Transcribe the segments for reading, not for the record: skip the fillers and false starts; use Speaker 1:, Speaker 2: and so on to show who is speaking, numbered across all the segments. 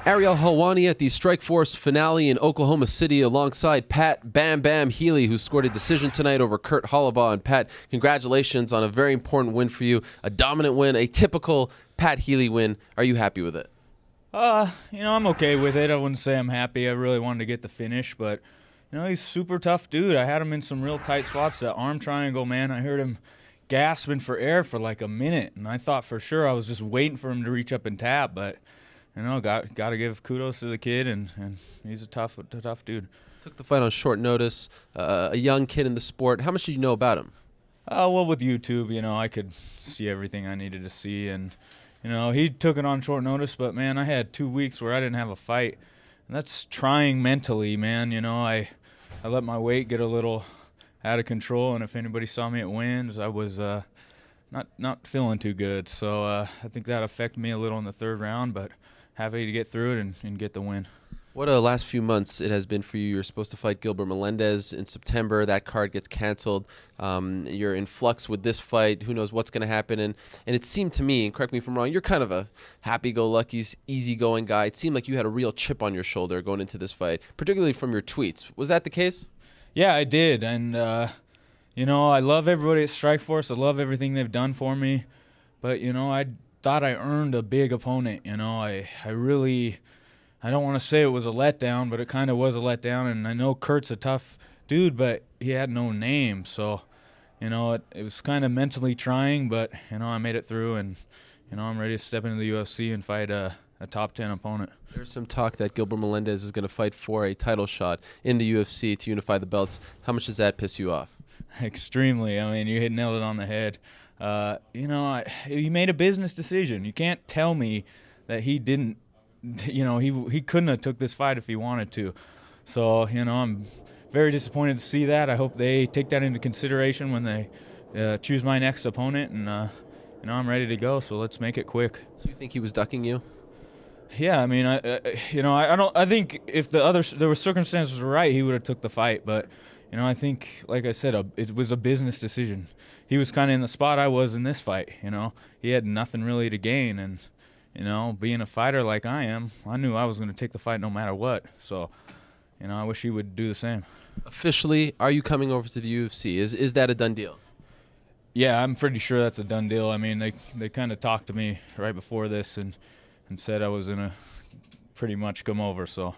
Speaker 1: Ariel Helwani at the Strikeforce finale in Oklahoma City alongside Pat Bam Bam Healy, who scored a decision tonight over Kurt Holobaugh. And Pat, congratulations on a very important win for you. A dominant win, a typical Pat Healy win. Are you happy with it?
Speaker 2: I'm okay with it. I wouldn't say I'm happy. I really wanted to get the finish, but, he's a super tough dude. I had him in some real tight spots. That arm triangle, man, I heard him gasping for air for like a minute, and I thought for sure I was just waiting for him to reach up and tap, but got to give kudos to the kid, and he's a tough dude.
Speaker 1: Took the fight on short notice, a young kid in the sport. How much did you know about him?
Speaker 2: Well, with YouTube, I could see everything I needed to see, and he took it on short notice, but man, I had 2 weeks where I didn't have a fight, and that's trying mentally, man. I let my weight get a little out of control, and if anybody saw me at wins, I was not feeling too good. So I think that affected me a little in the third round, but happy to get through it and get the win.
Speaker 1: What a last few months it has been for you. You're supposed to fight Gilbert Melendez in September. That card gets canceled. You're in flux with this fight. Who knows what's going to happen? And it seemed to me, and correct me if I'm wrong, you're kind of a happy-go-lucky, easygoing guy. It seemed like you had a real chip on your shoulder going into this fight, particularly from your tweets. Was that the case? Yeah,
Speaker 2: I did. And, I love everybody at Strikeforce. I love everything they've done for me. But, I thought I earned a big opponent. I don't want to say it was a letdown, but it kind of was a letdown. And I know Kurt's a tough dude, but he had no name. So, it was kind of mentally trying, but, I made it through, and, I'm ready to step into the UFC and fight a top 10 opponent.
Speaker 1: There's some talk that Gilbert Melendez is going to fight for a title shot in the UFC to unify the belts. How much does that piss you off?
Speaker 2: Extremely. I mean, you nailed it on the head. He made a business decision. You can't tell me that he didn't. He couldn't have took this fight if he wanted to. So, I'm very disappointed to see that. I hope they take that into consideration when they choose my next opponent. And, I'm ready to go, so let's make it quick.
Speaker 1: So you think he was ducking you?
Speaker 2: Yeah, I mean, I think if there were circumstances were right, he would have took the fight. But, I think, like I said, it was a business decision. He was kind of in the spot I was in this fight. He had nothing really to gain, and being a fighter like I am, I knew I was going to take the fight no matter what. So, I wish he would do the same.
Speaker 1: Officially, are you coming over to the UFC? Is that a done deal?
Speaker 2: Yeah, I'm pretty sure that's a done deal. I mean, they kind of talked to me right before this and said I was going to pretty much come over. So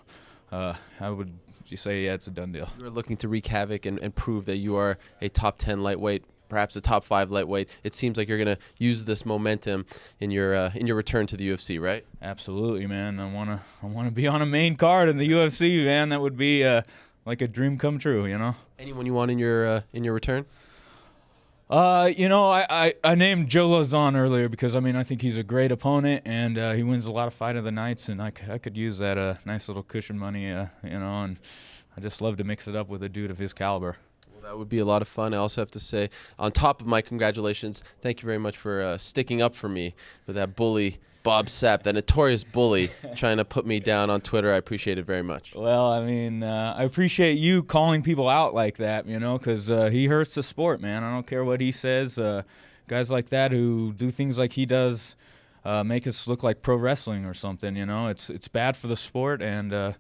Speaker 2: I would say, yeah, it's a done deal.
Speaker 1: You're looking to wreak havoc and prove that you are a top 10 lightweight, perhaps a top 5 lightweight. It seems like you're going to use this momentum in your return to the UFC, right?
Speaker 2: Absolutely, man. I want to be on a main card in the UFC, man. That would be like a dream come true,
Speaker 1: Anyone you want in your return?
Speaker 2: I named Joe Lauzon earlier because, I think he's a great opponent, and he wins a lot of fight of the nights, and I could use that nice little cushion money, and I just love to mix it up with a dude of his caliber.
Speaker 1: Well, that would be a lot of fun. I also have to say, on top of my congratulations, thank you very much for sticking up for me with that bully Bob Sapp, that notorious bully, trying to put me down on Twitter. I appreciate it very much.
Speaker 2: Well, I appreciate you calling people out like that, because he hurts the sport, man. I don't care what he says. Guys like that who do things like he does make us look like pro wrestling or something, It's bad for the sport, and,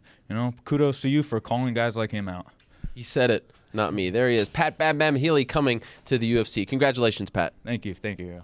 Speaker 2: kudos to you for calling guys like him out.
Speaker 1: He said it, not me. There he is. Pat Bam Bam Healy coming to the UFC. Congratulations, Pat.
Speaker 2: Thank you. Thank you.